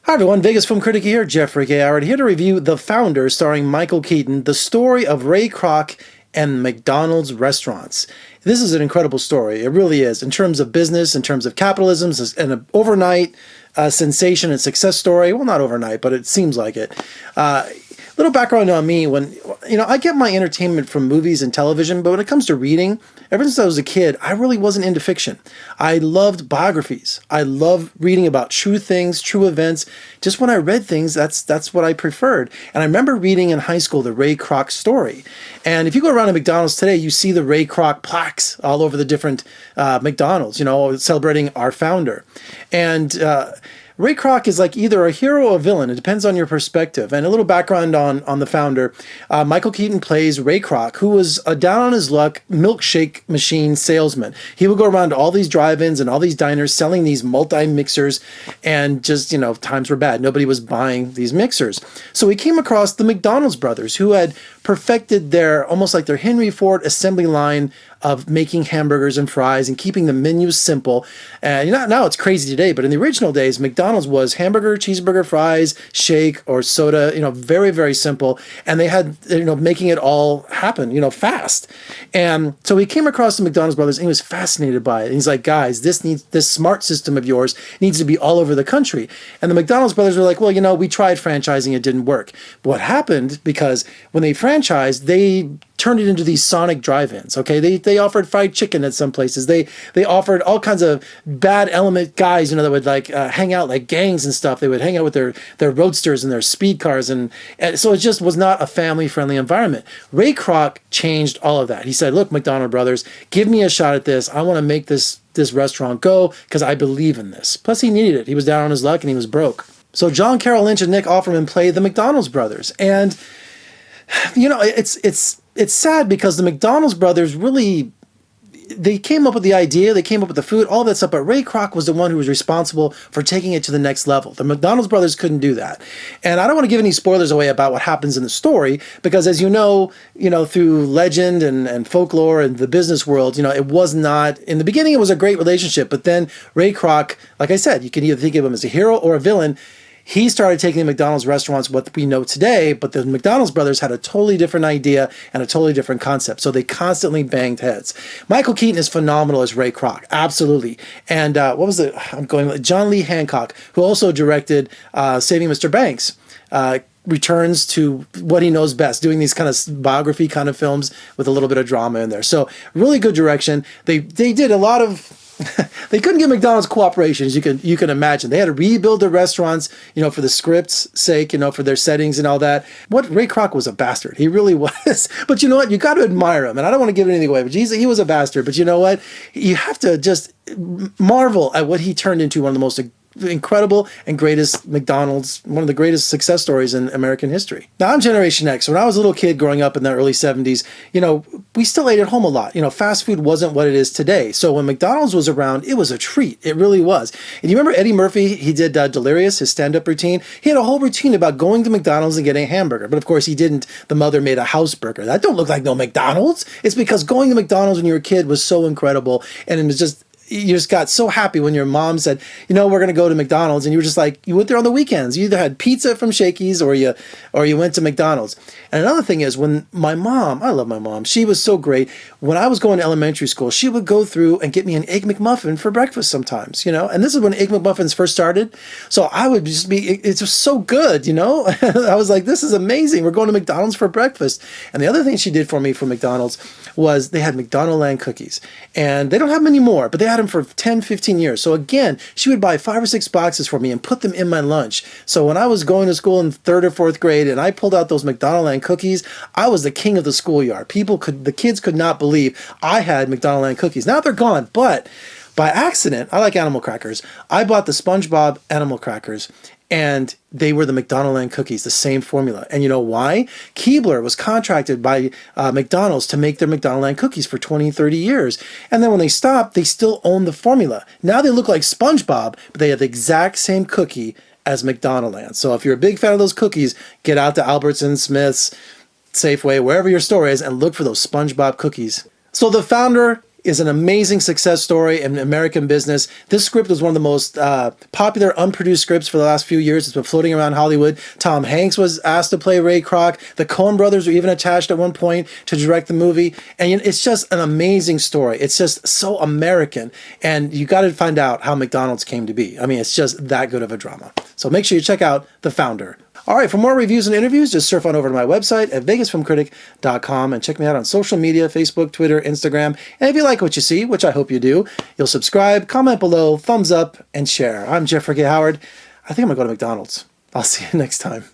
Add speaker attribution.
Speaker 1: Hi everyone, Vegas Film Critic here, Jeffrey K. Howard, here to review The Founder, starring Michael Keaton, the story of Ray Kroc and McDonald's restaurants. This is an incredible story, it really is, in terms of business, in terms of capitalism, and an overnight sensation and success story. Well, not overnight, but it seems like it. Little background on me, I get my entertainment from movies and television, but when it comes to reading, ever since I was a kid, I really wasn't into fiction. I loved biographies. I love reading about true things, true events. Just when I read things, that's what I preferred. And I remember reading in high school the Ray Kroc story. And if you go around to McDonald's today, you see the Ray Kroc plaques all over the different McDonald's, celebrating our founder. And Ray Kroc is like either a hero or a villain. It depends on your perspective. And a little background on the founder. Michael Keaton plays Ray Kroc, who was a down on his luck milkshake machine salesman. He would go around to all these drive-ins and all these diners selling these multi-mixers, and just, times were bad. Nobody was buying these mixers. So he came across the McDonald's brothers, who had perfected almost like their Henry Ford assembly line of making hamburgers and fries and keeping the menus simple. And now it's crazy today, but in the original days, McDonald's was hamburger, cheeseburger, fries, shake, or soda, very, very simple. And they had, making it all happen, fast. And so he came across the McDonald's brothers and he was fascinated by it. And he's like, guys, this smart system of yours needs to be all over the country. And the McDonald's brothers were like, well, we tried franchising, it didn't work. But what happened, because when they franchised, they turned it into these sonic drive-ins, okay? They offered fried chicken at some places. They offered all kinds of bad element guys, that would hang out like gangs and stuff. They would hang out with their roadsters and their speed cars. And so it just was not a family-friendly environment. Ray Kroc changed all of that. He said, look, McDonald brothers, give me a shot at this. I want to make this restaurant go because I believe in this. Plus, he needed it. He was down on his luck and he was broke. So John Carroll, Lynch, and Nick Offerman play the McDonald's brothers. And, it's sad because the McDonald's brothers really, they came up with the idea, they came up with the food, all that stuff, but Ray Kroc was the one who was responsible for taking it to the next level. The McDonald's brothers couldn't do that. And I don't want to give any spoilers away about what happens in the story, because as you know, through legend and folklore and the business world, it was not, in the beginning it was a great relationship, but then Ray Kroc, like I said, you can either think of him as a hero or a villain. He started taking the McDonald's restaurants, what we know today, but the McDonald's brothers had a totally different idea and a totally different concept. So they constantly banged heads. Michael Keaton is phenomenal as Ray Kroc, absolutely. And John Lee Hancock, who also directed Saving Mr. Banks, returns to what he knows best, doing these kind of biography kind of films with a little bit of drama in there. So really good direction. They did a lot of they couldn't get McDonald's cooperation, as you can imagine. They had to rebuild their restaurants, for the script's sake, for their settings and all that. Ray Kroc was a bastard. He really was. But you know what? You got to admire him. And I don't want to give anything away, but he was a bastard. But you know what? You have to just marvel at what he turned into, one of the most incredible and greatest McDonald's, one of the greatest success stories in American history. Now, I'm Generation X. When I was a little kid growing up in the early 70s, we still ate at home a lot. Fast food wasn't what it is today. So when McDonald's was around, it was a treat. It really was. And you remember Eddie Murphy? He did Delirious, his stand-up routine. He had a whole routine about going to McDonald's and getting a hamburger. But of course, he didn't. The mother made a house burger. That don't look like no McDonald's. It's because going to McDonald's when you were a kid was so incredible. And it was just, you just got so happy when your mom said, we're going to go to McDonald's, and you were just like, you went there on the weekends. You either had pizza from Shakey's or you went to McDonald's. And another thing is, when my mom, I love my mom, she was so great. When I was going to elementary school, she would go through and get me an Egg McMuffin for breakfast sometimes, and this is when Egg McMuffins first started. So I would just it's just so good, I was like, this is amazing. We're going to McDonald's for breakfast. And the other thing she did for me for McDonald's was they had McDonald's Cookies. And they don't have them anymore, but they had them for 10, 15 years. So again, she would buy 5 or 6 boxes for me and put them in my lunch. So when I was going to school in 3rd or 4th grade and I pulled out those McDonald's Cookies, I was the king of the schoolyard. The kids could not believe I had McDonald's Cookies. Now they're gone, but by accident, I like animal crackers. I bought the SpongeBob animal crackers, and they were the McDonald's Cookies, the same formula. And you know why? Keebler was contracted by McDonald's to make their McDonald's Cookies for 20, 30 years. And then when they stopped, they still owned the formula. Now they look like SpongeBob, but they have the exact same cookie as McDonald's. So if you're a big fan of those cookies, get out to Albertsons, Smith's, Safeway, wherever your store is, and look for those SpongeBob cookies. So the founder is an amazing success story in American business. This script was one of the most popular unproduced scripts for the last few years. It's been floating around Hollywood. Tom Hanks was asked to play Ray Kroc. The Coen brothers were even attached at one point to direct the movie. And you know, it's just an amazing story. It's just so American. And you got to find out how McDonald's came to be. I mean, it's just that good of a drama. So make sure you check out The Founder. All right, for more reviews and interviews, just surf on over to my website at vegasfilmcritic.com and check me out on social media, Facebook, Twitter, Instagram. And if you like what you see, which I hope you do, you'll subscribe, comment below, thumbs up, and share. I'm Jeffrey K. Howard. I think I'm going to go to McDonald's. I'll see you next time.